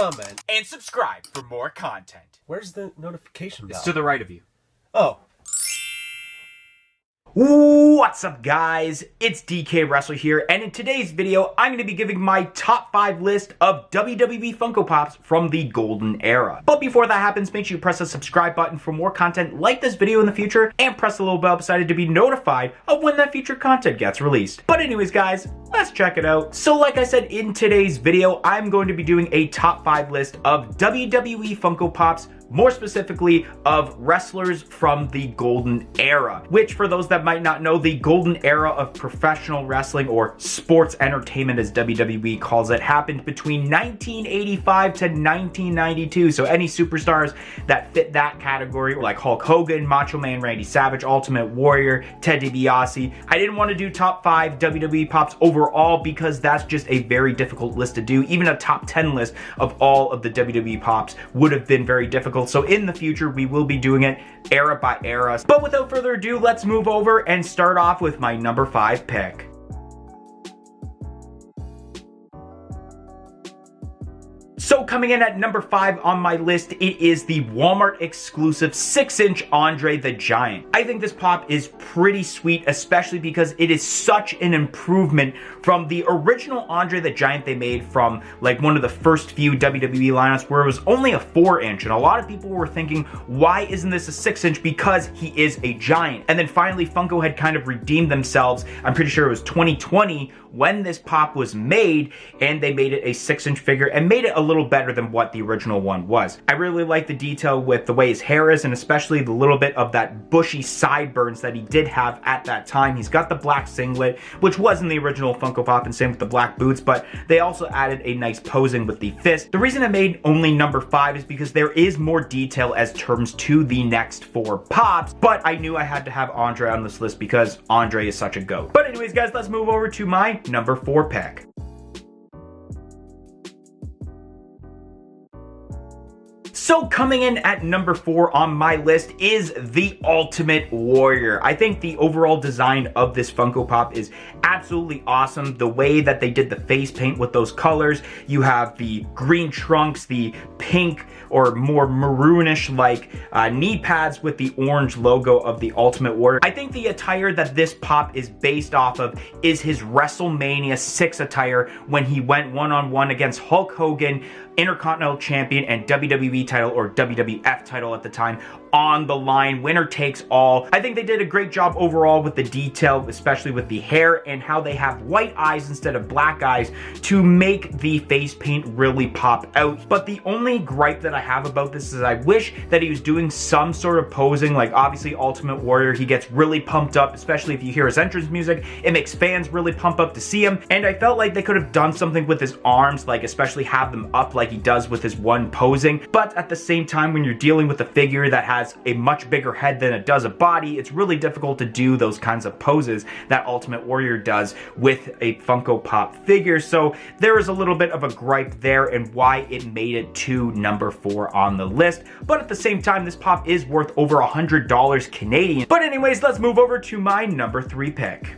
comment, and subscribe for more content. Where's the notification bell? It's to the right of you. Oh. What's up, guys? It's DK Wrestler here, and in today's video, I'm going to be giving my top 5 list of WWE Funko Pops from the Golden Era. But before that happens, make sure you press the subscribe button for more content like this video in the future, and press the little bell beside it to be notified of when that future content gets released. But anyways, guys, let's check it out. So like I said, in today's video, I'm going to be doing a top 5 list of WWE Funko Pops, more specifically of wrestlers from the Golden Era, which for those that might not know, the Golden Era of professional wrestling, or sports entertainment as WWE calls it, happened between 1985 to 1992. So any superstars that fit that category, like Hulk Hogan, Macho Man Randy Savage, Ultimate Warrior, Ted DiBiase. I didn't want to do top 5 WWE Pops overall because that's just a very difficult list to do. Even a top 10 list of all of the WWE Pops would have been very difficult. So in the future, we will be doing it era by era. But without further ado, let's move over and start off with my number 5 pick. So coming in at number 5 on my list, it is the Walmart exclusive 6-inch Andre the Giant. I think this pop is pretty sweet, especially because it is such an improvement from the original Andre the Giant they made from like one of the first few WWE lineups where it was only a 4-inch, and a lot of people were thinking, why isn't this a 6-inch? Because he is a giant. And then finally Funko had kind of redeemed themselves. I'm pretty sure it was 2020 when this pop was made, and they made it a 6-inch figure and made it a little better than what the original one was. I really like the detail with the way his hair is, and especially the little bit of that bushy sideburns that he did have at that time. He's got the black singlet, which was in the original Funko Pop, and same with the black boots, but they also added a nice posing with the fist. The reason I made only number 5 is because there is more detail as terms to the next 4 pops, but I knew I had to have Andre on this list because Andre is such a goat. But anyways, guys, let's move over to my number 4 pick. So coming in at number 4 on my list is the Ultimate Warrior. I think the overall design of this Funko Pop is absolutely awesome. The way that they did the face paint with those colors, you have the green trunks, the pink or more maroonish like knee pads with the orange logo of the Ultimate Warrior. I think the attire that this pop is based off of is his WrestleMania 6 attire when he went one-on-one against Hulk Hogan, Intercontinental Champion and WWE title, or WWF title at the time, on the line. Winner takes all. I think they did a great job overall with the detail, especially with the hair and how they have white eyes instead of black eyes to make the face paint really pop out. But the only gripe that I have about this is I wish that he was doing some sort of posing. Like obviously Ultimate Warrior, he gets really pumped up, especially if you hear his entrance music. It makes fans really pump up to see him, and I felt like they could have done something with his arms, like especially have them up like he does with his one posing. But at the same time, when you're dealing with a figure that has a much bigger head than it does a body, it's really difficult to do those kinds of poses that Ultimate Warrior does with a Funko Pop figure. So there is a little bit of a gripe there and why it made it to number 4 on the list. But at the same time, this pop is worth over $100 Canadian. But anyways, let's move over to my number 3 pick.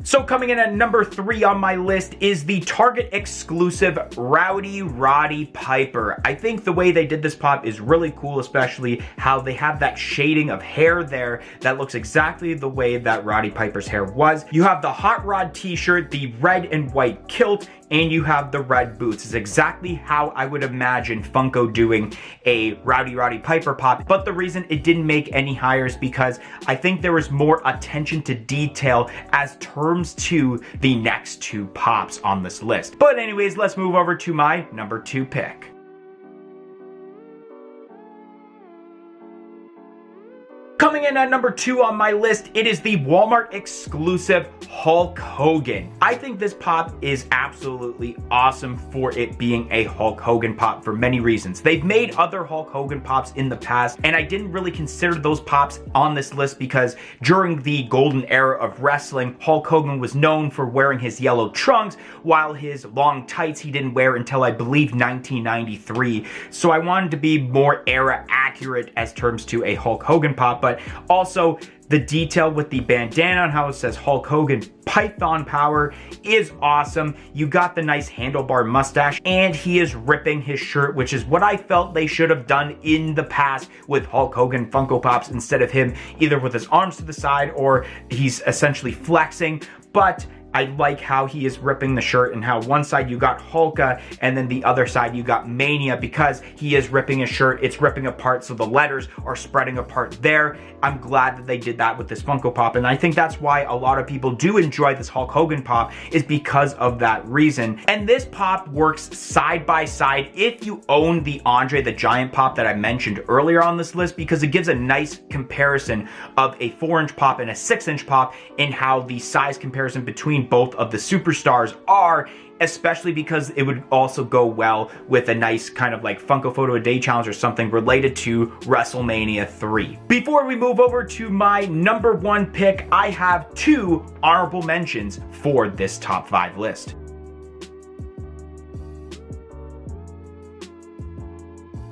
So coming in at number 3 on my list is the Target exclusive Roddy Piper. I think the way they did this pop is really cool, especially how they have that shading of hair there that looks exactly the way that Roddy Piper's hair was. You have the Hot Rod t-shirt, the red and white kilt, and you have the red boots. It's exactly how I would imagine Funko doing a Roddy Piper pop, but the reason it didn't make any higher is because I think there was more attention to detail as terms to the next 2 pops on this list. But anyways, let's move over to my number 2 pick. Coming in at number 2 on my list, it is the Walmart exclusive Hulk Hogan. I think this pop is absolutely awesome for it being a Hulk Hogan pop for many reasons. They've made other Hulk Hogan pops in the past, and I didn't really consider those pops on this list because during the golden era of wrestling, Hulk Hogan was known for wearing his yellow trunks, while his long tights he didn't wear until I believe 1993. So I wanted to be more era accurate as terms to a Hulk Hogan pop, but also The detail with the bandana and how it says Hulk Hogan Python Power is awesome. You got the nice handlebar mustache, and he is ripping his shirt, which is what I felt they should have done in the past with Hulk Hogan Funko Pops, instead of him either with his arms to the side or he's essentially flexing. But I like how he is ripping the shirt, and how one side you got Hulka and then the other side you got Mania, because he is ripping his shirt. It's ripping apart, so the letters are spreading apart there. I'm glad that they did that with this Funko Pop, and I think that's why a lot of people do enjoy this Hulk Hogan Pop, is because of that reason. And this Pop works side by side if you own the Andre the Giant Pop that I mentioned earlier on this list, because it gives a nice comparison of a 4-inch Pop and a 6-inch Pop, and how the size comparison between both of the superstars are, especially because it would also go well with a nice kind of like Funko Photo a Day challenge or something related to WrestleMania 3. Before we move over to my number 1 pick, I have 2 honorable mentions for this top 5 list.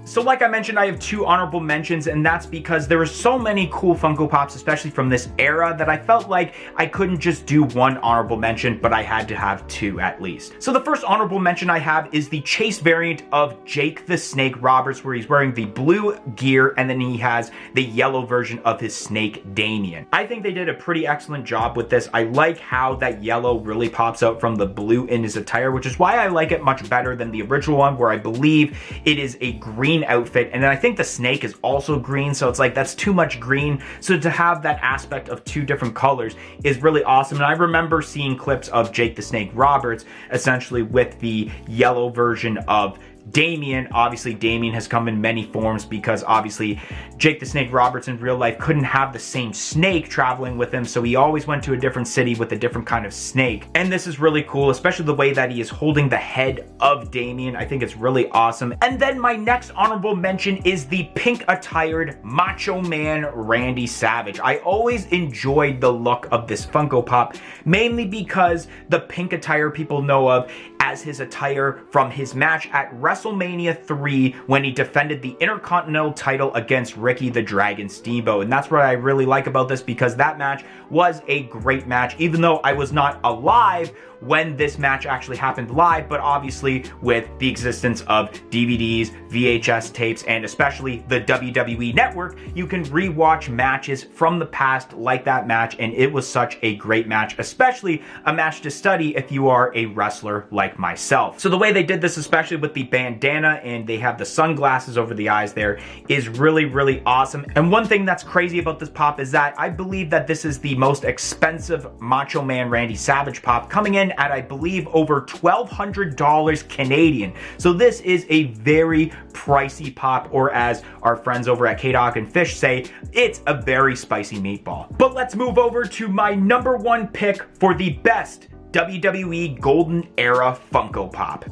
So like I mentioned, I have 2 honorable mentions, and that's because there were so many cool Funko Pops, especially from this era, that I felt like I couldn't just do 1 honorable mention, but I had to have 2 at least. So the first honorable mention I have is the Chase variant of Jake the Snake Roberts, where he's wearing the blue gear and then he has the yellow version of his snake Damien. I think they did a pretty excellent job with this. I like how that yellow really pops out from the blue in his attire, which is why I like it much better than the original one, where I believe it is a green outfit, and then I think the snake is also green, so it's like that's too much green. So to have that aspect of 2 different colors is really awesome. And I remember seeing clips of Jake the Snake Roberts essentially with the yellow version of Damien. Obviously Damien has come in many forms, because obviously Jake the Snake Roberts in real life couldn't have the same snake traveling with him, so he always went to a different city with a different kind of snake. And this is really cool, especially the way that he is holding the head of Damien. I think it's really awesome. And then my next honorable mention is the pink attired Macho Man Randy Savage. I always enjoyed the look of this Funko Pop, mainly because the pink attire people know of as his attire from his match at WrestleMania 3 when he defended the Intercontinental title against Ricky the Dragon Steamboat. And that's what I really like about this, because that match was a great match, even though I was not alive when this match actually happened live, but obviously with the existence of DVDs, VHS tapes, and especially the WWE Network, you can rewatch matches from the past like that match, and it was such a great match, especially a match to study if you are a wrestler like myself. So the way they did this, especially with the bandana and they have the sunglasses over the eyes there, is really, really awesome. And one thing that's crazy about this Pop is that I believe that this is the most expensive Macho Man Randy Savage Pop, coming in at, I believe, over $1,200 Canadian. So this is a very pricey Pop, or as our friends over at K-Dog and Fish say, it's a very spicy meatball. But let's move over to my number 1 pick for the best WWE Golden Era Funko Pop.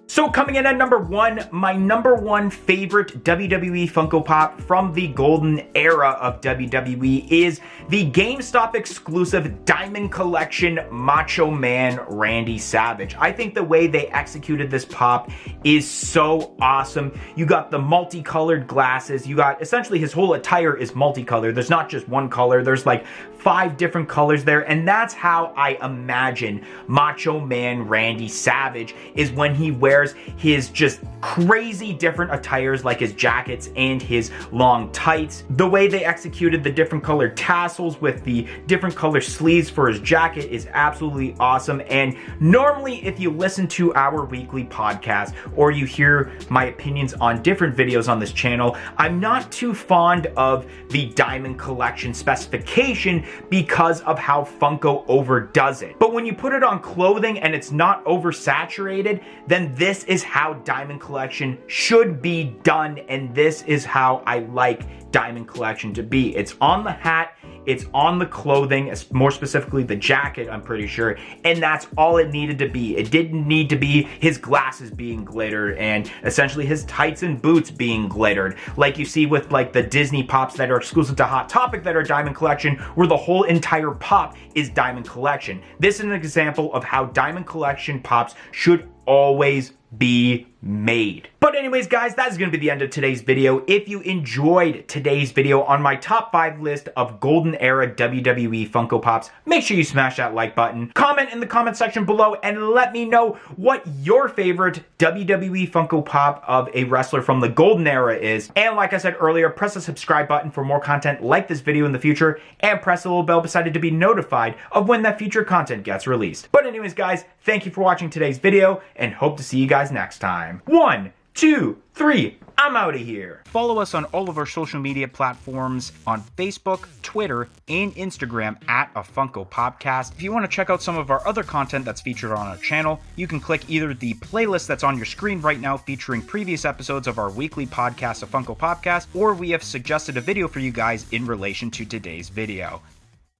So coming in at number 1, my number 1 favorite WWE Funko Pop from the golden era of WWE is the GameStop exclusive Diamond Collection Macho Man Randy Savage. I think the way they executed this Pop is so awesome. You got the multicolored glasses, you got essentially his whole attire is multicolored. There's not just one color, there's like 5 different colors there, and that's how I imagine Macho Man Randy Savage is when he wears his just crazy different attires, like his jackets and his long tights. The way they executed the different colored tassels with the different color sleeves for his jacket is absolutely awesome. And normally if you listen to our weekly podcast or you hear my opinions on different videos on this channel, I'm not too fond of the Diamond Collection specification because of how Funko overdoes it. But when you put it on clothing and it's not oversaturated, then this is how Diamond Collection should be done, and this is how I like Diamond Collection to be. It's on the hat, it's on the clothing, more specifically the jacket, I'm pretty sure, and that's all it needed to be. It didn't need to be his glasses being glittered and essentially his tights and boots being glittered, like you see with like the Disney Pops that are exclusive to Hot Topic that are Diamond Collection, where the whole entire pop is Diamond Collection. This is an example of how Diamond Collection Pops should always be made. But anyways, guys, that's going to be the end of today's video. If you enjoyed today's video on my top 5 list of golden era WWE Funko Pops, make sure you smash that like button. Comment in the comment section below and let me know what your favorite WWE Funko Pop of a wrestler from the golden era is. And like I said earlier, press the subscribe button for more content like this video in the future, and press the little bell beside it to be notified of when that future content gets released. But anyways, guys, thank you for watching today's video and hope to see you guys next time. 1, 2, 3, I'm out of here. Follow us on all of our social media platforms on Facebook, Twitter, and Instagram at A Funko Popcast. If you want to check out some of our other content that's featured on our channel, you can click either the playlist that's on your screen right now featuring previous episodes of our weekly podcast, A Funko Popcast, or we have suggested a video for you guys in relation to today's video.